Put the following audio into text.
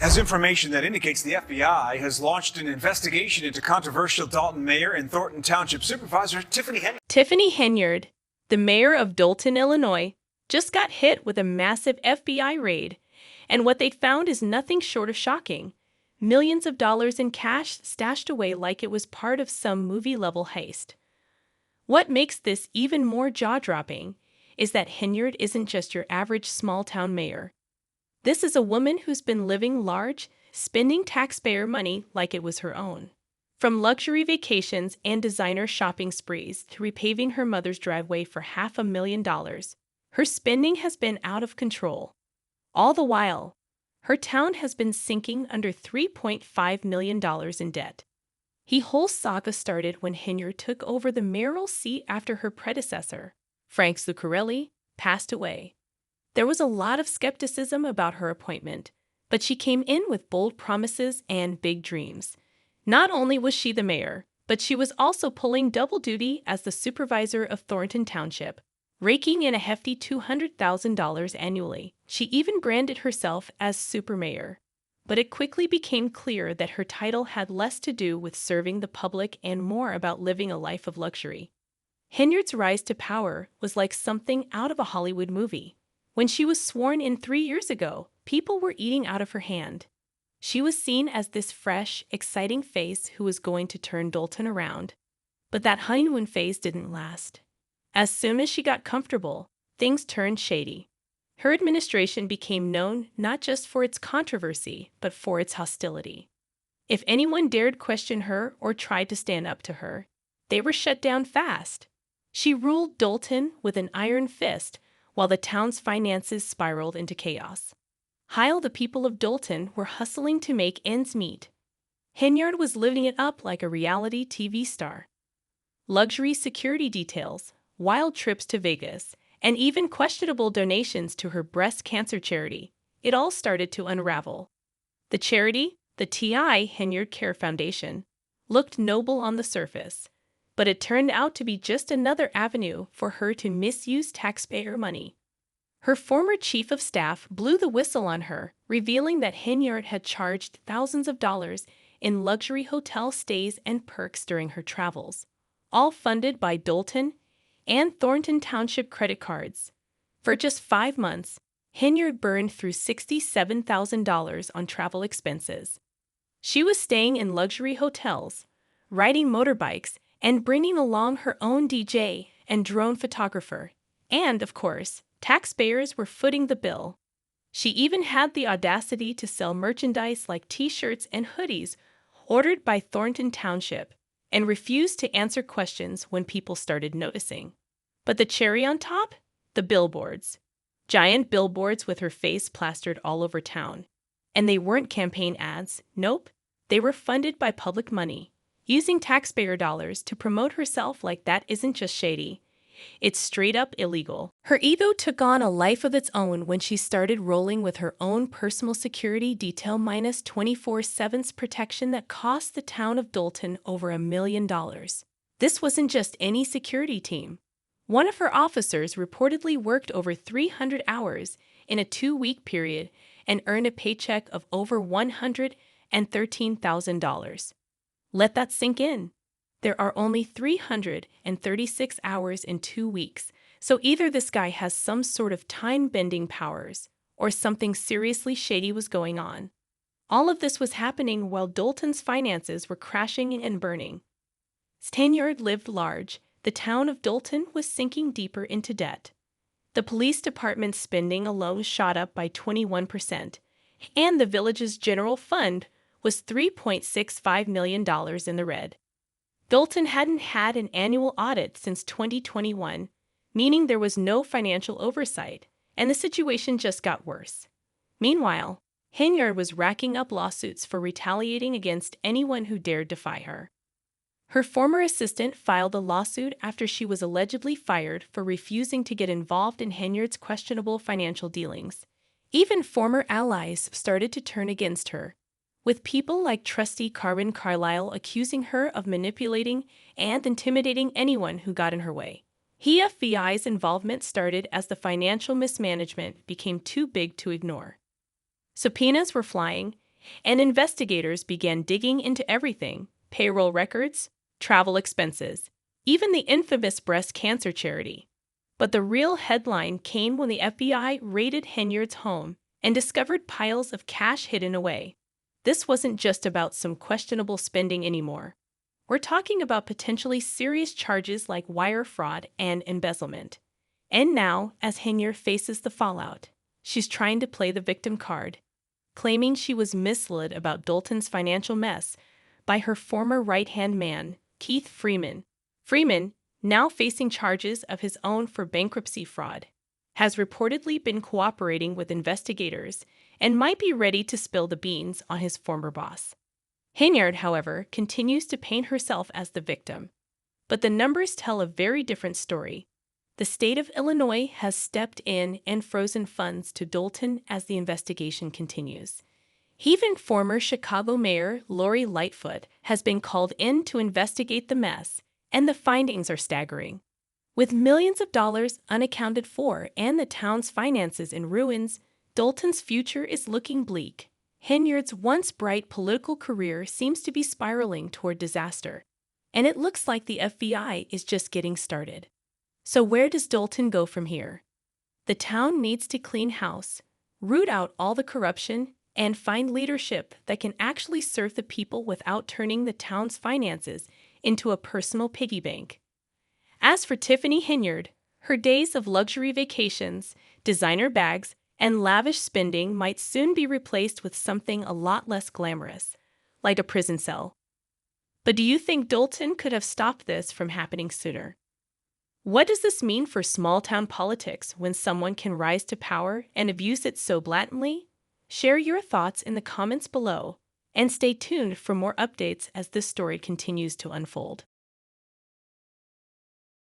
Has information that indicates the FBI has launched an investigation into controversial Dolton Mayor and Thornton Township Supervisor Tiffany Henyard. Tiffany Henyard, the mayor of Dolton, Illinois, just got hit with a massive FBI raid, and what they found is nothing short of shocking. Millions of dollars in cash stashed away like it was part of some movie-level heist. What makes this even more jaw-dropping is that Henyard isn't just your average small-town mayor. This is a woman who's been living large, spending taxpayer money like it was her own. From luxury vacations and designer shopping sprees to repaving her mother's driveway for $500,000, her spending has been out of control. All the while, her town has been sinking under $3.5 million in debt. The whole saga started when Henyard took over the mayoral seat after her predecessor, Frank Zuccarelli, passed away. There was a lot of skepticism about her appointment, but she came in with bold promises and big dreams. Not only was she the mayor, but she was also pulling double duty as the supervisor of Thornton Township, raking in a hefty $200,000 annually. She even branded herself as super mayor. But it quickly became clear that her title had less to do with serving the public and more about living a life of luxury. Henyard's rise to power was like something out of a Hollywood movie. When she was sworn in 3 years ago, people were eating out of her hand. She was seen as this fresh, exciting face who was going to turn Dolton around. But that honeymoon phase didn't last. As soon as she got comfortable, things turned shady. Her administration became known not just for its controversy, but for its hostility. If anyone dared question her or tried to stand up to her, they were shut down fast. She ruled Dolton with an iron fist, while the town's finances spiraled into chaos. While the people of Dolton were hustling to make ends meet, Henyard was living it up like a reality TV star. Luxury security details, wild trips to Vegas, and even questionable donations to her breast cancer charity, it all started to unravel. The charity, the T.I. Henyard Care Foundation, looked noble on the surface, but it turned out to be just another avenue for her to misuse taxpayer money. Her former chief of staff blew the whistle on her, revealing that Henyard had charged thousands of dollars in luxury hotel stays and perks during her travels, all funded by Dolton and Thornton Township credit cards. For just 5 months, Henyard burned through $67,000 on travel expenses. She was staying in luxury hotels, riding motorbikes, and bringing along her own DJ and drone photographer. And, of course, taxpayers were footing the bill. She even had the audacity to sell merchandise like T-shirts and hoodies ordered by Thornton Township, and refused to answer questions when people started noticing. But the cherry on top? The billboards. Giant billboards with her face plastered all over town. And they weren't campaign ads, nope. They were funded by public money, using taxpayer dollars to promote herself like that isn't just shady. It's straight up illegal. Her ego took on a life of its own when she started rolling with her own personal security detail minus 24/7 protection that cost the town of Dolton over $1 million. This wasn't just any security team. One of her officers reportedly worked over 300 hours in a 2-week period and earned a paycheck of over $113,000. Let that sink in. There are only 336 hours in 2 weeks, so either this guy has some sort of time-bending powers, or something seriously shady was going on. All of this was happening while Dolton's finances were crashing and burning. Henyard lived large. The town of Dolton was sinking deeper into debt. The police department's spending alone shot up by 21%, and the village's general fund was $3.65 million in the red. Dolton hadn't had an annual audit since 2021, meaning there was no financial oversight, and the situation just got worse. Meanwhile, Henyard was racking up lawsuits for retaliating against anyone who dared defy her. Her former assistant filed a lawsuit after she was allegedly fired for refusing to get involved in Henyard's questionable financial dealings. Even former allies started to turn against her, with people like trustee Carmen Carlisle accusing her of manipulating and intimidating anyone who got in her way. The FBI's involvement started as the financial mismanagement became too big to ignore. Subpoenas were flying, and investigators began digging into everything: payroll records, travel expenses, even the infamous breast cancer charity. But the real headline came when the FBI raided Henyard's home and discovered piles of cash hidden away. This wasn't just about some questionable spending anymore. We're talking about potentially serious charges like wire fraud and embezzlement. And now, as Henyard faces the fallout, she's trying to play the victim card, claiming she was misled about Dolton's financial mess by her former right-hand man, Keith Freeman. Freeman, now facing charges of his own for bankruptcy fraud, has reportedly been cooperating with investigators and might be ready to spill the beans on his former boss. Henyard, however, continues to paint herself as the victim. But the numbers tell a very different story. The state of Illinois has stepped in and frozen funds to Dolton as the investigation continues. Even former Chicago Mayor Lori Lightfoot has been called in to investigate the mess, and the findings are staggering. With millions of dollars unaccounted for and the town's finances in ruins, Dolton's future is looking bleak. Henyard's once bright political career seems to be spiraling toward disaster, and it looks like the FBI is just getting started. So where does Dolton go from here? The town needs to clean house, root out all the corruption, and find leadership that can actually serve the people without turning the town's finances into a personal piggy bank. As for Tiffany Henyard, her days of luxury vacations, designer bags, and lavish spending might soon be replaced with something a lot less glamorous, like a prison cell. But do you think Dolton could have stopped this from happening sooner? What does this mean for small-town politics when someone can rise to power and abuse it so blatantly? Share your thoughts in the comments below, and stay tuned for more updates as this story continues to unfold.